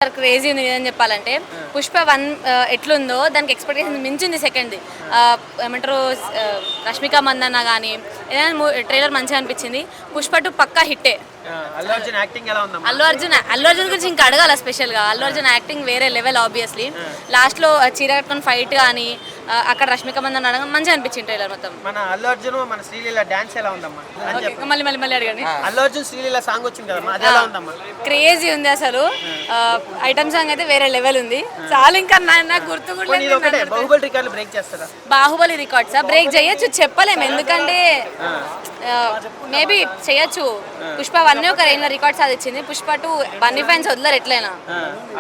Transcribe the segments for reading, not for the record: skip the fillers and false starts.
Crazy ఉంది అని చెప్పాలంటే పుష్ప 1 ఎట్లుందో దానికి ఎక్స్పెక్టేషన్ మించింది. సెకండ్ ఏమంటారు రష్మిక మందన్న కానీ ఏదైనా ట్రైలర్ మంచిగా అనిపించింది. పుష్ప 2 పక్కా హిట్టే. అల్లు అర్జున్ గురించి ఇంకా అడగాల స్పెషల్గా. అల్లు అర్జున్ యాక్టింగ్ వేరే లెవెల్. ఆబ్వియస్లీ లాస్ట్లో చీర కట్టుకొని ఫైట్ కానీ అక్కడ రష్మిక మందన్న అడగ మంచిగా అనిపించింది ట్రైలర్ మొత్తం. మన అల్లు అర్జున్ మన శ్రీలీల డాన్స్ ఎలా ఉందమ్మా? మళ్ళీ అడగండి. అల్లు అర్జున్ శ్రీలీల సాంగ్ వచ్చింది కదా, అది ఎలా ఉందమ్మా? క్రేజీ ఉంది అసలు. ఐటమ్ సాంగ్ అయితే వేరే లెవెల్ ఉంది. చాలా ఇంకా నాకు గుర్తు కూడా బాహుబలి రికార్డులు బ్రేక్ చేస్తారా? బాహుబలి రికార్డ్సా బ్రేక్ చేయొచ్చు, చెప్పలేము. ఎందుకంటే మేబీ చేయొచ్చు. పుష్ప 1 ఒక రేంజ్ రికార్డ్ సాధించింది. పుష్ప 2 బన్నీ ఫ్యాన్స్ వదలరు ఎట్లయినా.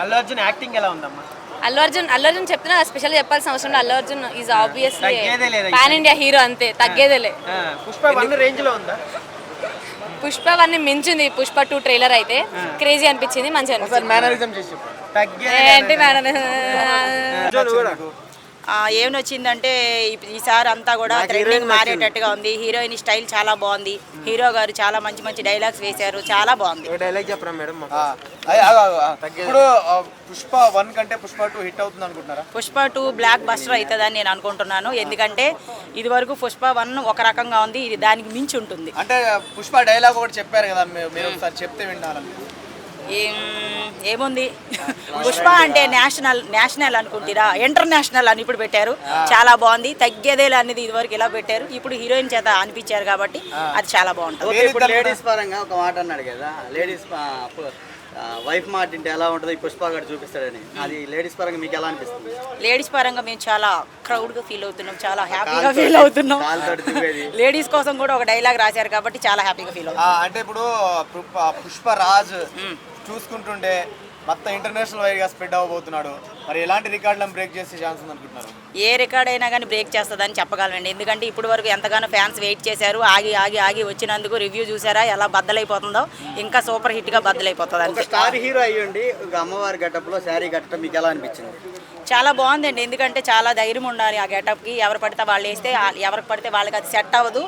అల్లు అర్జున్ యాక్టింగ్ ఎలా ఉందమ్మా? అల్లు అర్జున్ చెప్తున్నా స్పెషల్ చెప్పాల్సిన అవసరం లేదు. Allu Arjun is obviously pan India hero, అంతే, తగ్గేదేలే. పుష్ప 1 రేంజ్ లో ఉందా? పుష్ప 1 మించింది. పుష్ప 2 ట్రైలర్ అయితే క్రేజీ అనిపించింది, మంచిగా అనిపించింది. ఏంటి ఏం నచ్చిందంటే ఈసారి అంతా కూడా ట్రెండింగ్ మారేటట్టుగా ఉంది. హీరోయిన్ స్టైల్ చాలా బాగుంది. హీరో గారు చాలా మంచి మంచి డైలాగ్స్ వేశారు, చాలా బాగుంది. డైలాగ్ చెప్పరా మేడం? ఇప్పుడు పుష్ప 1 కంటే పుష్ప 2 హిట్ అవుతుంది అనుకుంటున్నారా? పుష్ప 2 బ్లాక్ బస్టర్ అవుతుందని నేను అనుకుంటున్నాను. ఎందుకంటే ఇది వరకు పుష్ప 1 ఒక రకంగా ఉంది, ఇది దానికి మించి ఉంటుంది. అంటే పుష్ప డైలాగ్ ఒకటి చెప్పారు కదా, మీరు ఒకసారి చెప్తే వినాలని. ఏముంది, పుష్ప అంటే నేషనల్ అనుకుంటారా, ఇంటర్నేషనల్ అని ఇప్పుడు పెట్టారు. చాలా బాగుంది. తగ్గేదే అనేది ఇది వరకు ఇలా పెట్టారు, ఇప్పుడు హీరోయిన్ చేత అనిపించారు కాబట్టి అది చాలా బాగుంటుంది. ఇప్పుడు లేడీస్ పరంగా ఒక మాట అన్నాడు కదా, లేడీస్ వైఫ్ మాట ఇంటే ఎలా ఉంటుంది పుష్ప గారు చూపిస్తాడని, అది లేడీస్ పరంగా మీకు ఎలా అనిపిస్తుంది? లేడీస్ పరంగా మేము చాలా ప్రౌడ్గా ఫీల్ అవుతున్నాం, చాలా హ్యాపీగా ఫీల్ అవుతున్నాం. లేడీస్ కోసం కూడా ఒక డైలాగ్ రాశారు కాబట్టి చాలా హ్యాపీగా ఫీల్ అవుతున్నాం. అంటే ఇప్పుడు పుష్పరాజ్ చూసుకుంటుంటే మొత్తం ఇంటర్నేషనల్ వైడ్గా స్ప్రెడ్ అవ్వబోతున్నాడు. మరి ఎలాంటి రికార్డులను బ్రేక్ చేసే ఛాన్స్ ఉంది అనుకుంటున్నారు? ఏ రికార్డ్ అయినా కానీ బ్రేక్ చేస్తుందని చెప్పగలండి. ఎందుకంటే ఇప్పుడు వరకు ఎంతగానో ఫ్యాన్స్ వెయిట్ చేశారు. ఆగి వచ్చినందుకు రివ్యూ చూసారా ఎలా బద్దలైపోతుందో. ఇంకా సూపర్ హిట్గా బద్దలైపోతుంది. ఒక స్టార్ హీరో అయ్యండి అమ్మవారి గెటప్లో శారీ కట్టడం మీకు ఎలా అనిపించింది? చాలా బాగుందండి. ఎందుకంటే చాలా ధైర్యం ఉండాలి ఆ గెటప్కి. ఎవరు పడితే వాళ్ళు వేస్తే, ఎవరికి పడితే వాళ్ళకి అది సెట్ అవ్వదు.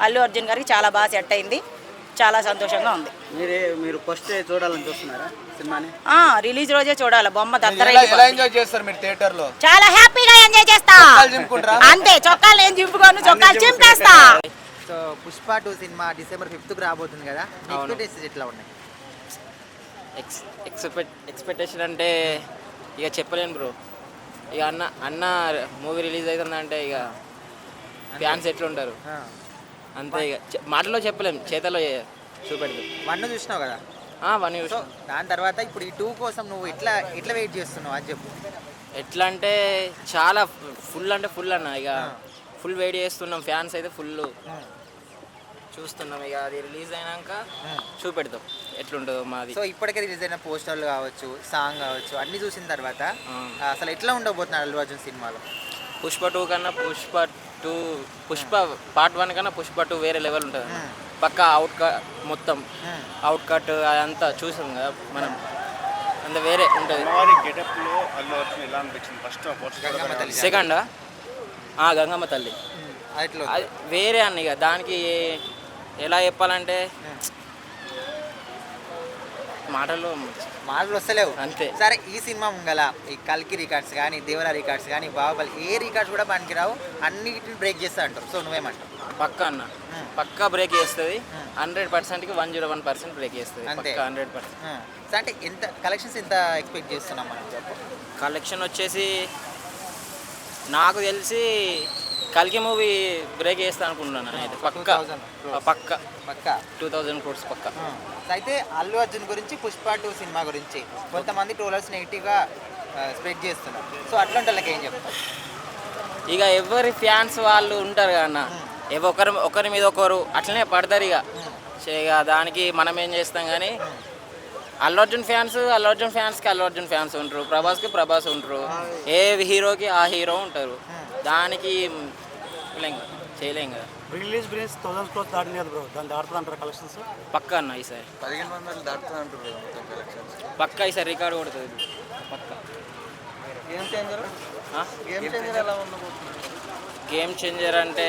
అల్లు అర్జున్ గారికి చాలా బాగా సెట్ అయింది. చాలా సంతోషంగా ఉంది. మీరు ఫస్ట్ చూడాలని చూస్తున్నారా సినిమాని? రిలీజ్ రోజే చూడాలి. బొమ్మ ఎంజాయ్ చేస్తారు మీరు థియేటర్ లో? చాలా హ్యాపీగా ఎంజాయ్ చేస్తా. అంతే, చొక్కాలు ఏం చింపుకోను, చొక్కాలు చింపేస్తా. So Pushpa 2 cinema December 5th రాబోతుంది కదా, ఎక్స్పెక్టేషన్స్ ఎట్లా ఉన్నాయి? ఎక్స్పెక్టేషన్ అంటే ఇక చెప్పలేను బ్రో. ఇక అన్న మూవీ రిలీజ్ అవుతుందంటే ఇక ఫ్యాన్స్ ఎట్లుంటారు అంతే. ఇక మాటలో చెప్పలేము, చేతలో చూపెడతాం. 1 చూసినావు కదా? 1 చూసాం. దాని తర్వాత ఇప్పుడు ఈ 2 కోసం నువ్వు ఎట్లా వెయిట్ చేస్తున్నావు అది చెప్పు. ఎట్లా అంటే చాలా ఫుల్ అన్న. ఇక ఫుల్ వెయిట్ చేస్తున్నాం. ఫ్యాన్స్ అయితే ఫుల్ చూస్తున్నాం. ఇక అది రిలీజ్ అయినాక చూపెడతాం ఎట్లుంటుందో మాది. సో ఇప్పటికే రిలీజ్ అయిన పోస్టర్లు కావచ్చు, సాంగ్ కావచ్చు, అన్ని చూసిన తర్వాత అసలు ఎట్లా ఉండబోతున్నాడు అల్లు అర్జున్ సినిమాలో? పుష్ప 2 కన్నా పుష్ప పార్ట్ 1 కన్నా పుష్ప 2 వేరే లెవెల్ ఉంటుంది. పక్కా మొత్తం అవుట్ కట్ అదంతా చూసాం కదా మనం, అంత వేరే ఉంటుంది. సెకండ్ గంగమ్మ తల్లి అది వేరే అన్న. ఇక దానికి ఎలా చెప్పాలంటే మాటలు వస్తలేవు అంతే. సరే, ఈ సినిమా ముంగల ఈ కల్కి రికార్డ్స్ కానీ, దేవరా రికార్డ్స్ కానీ, బాహుబలి ఏ రికార్డ్స్ కూడా పనికిరావు, అన్నిటిని బ్రేక్ చేస్తా అంటారు. సో నువ్వేమంటావు? పక్కా అన్న, పక్కా బ్రేక్ చేస్తుంది. 100%కి 101% బ్రేక్ చేస్తుంది. అంతే, 100%. అంటే ఎంత కలెక్షన్స్ ఎంత ఎక్స్పెక్ట్ చేస్తున్నాం మనం? చెప్పు. కలెక్షన్ వచ్చేసి నాకు తెలిసి కల్కి మూవీ బ్రేక్ చేస్తా అనుకుంటున్నాను అయితే. పక్కా 2000 crores పక్కా. అయితే అల్లు అర్జున్ గురించి పుష్ప 2 సినిమా గురించి కొంతమంది ట్రోలర్స్ నెగిటివ్గా స్ప్రెడ్ చేస్తున్నారు. సో అట్లాంటి వాళ్ళకి ఏం చెప్తారు? ఇక ఎవరి ఫ్యాన్స్ వాళ్ళు ఉంటారు కదా అన్న, ఒకరి మీద ఒకరు అట్లనే పడతారు. ఇక దానికి మనం ఏం చేస్తాం కానీ అల్లు అర్జున్ ఫ్యాన్స్కి అల్లు అర్జున్ ఫ్యాన్స్ ఉంటారు, ప్రభాస్కి ప్రభాస్ ఉంటారు, ఏ హీరోకి ఆ హీరో ఉంటారు. దానికి చేయలేం కదా. రిలీజ్ గురించి 1000 crores దాటింది కదా బ్రో, దాన్ని దాటుతుంది అంటారు కలెక్షన్స్? పక్కా అన్న ఈసారి 1500 దాటుతుంది అంటారు పక్కా. ఈసారి రికార్డు కొడుతుంది పక్కా. గేమ్ చేంజర్ ఎలా ఉండబోతుంది? గేమ్ చేంజర్ అంటే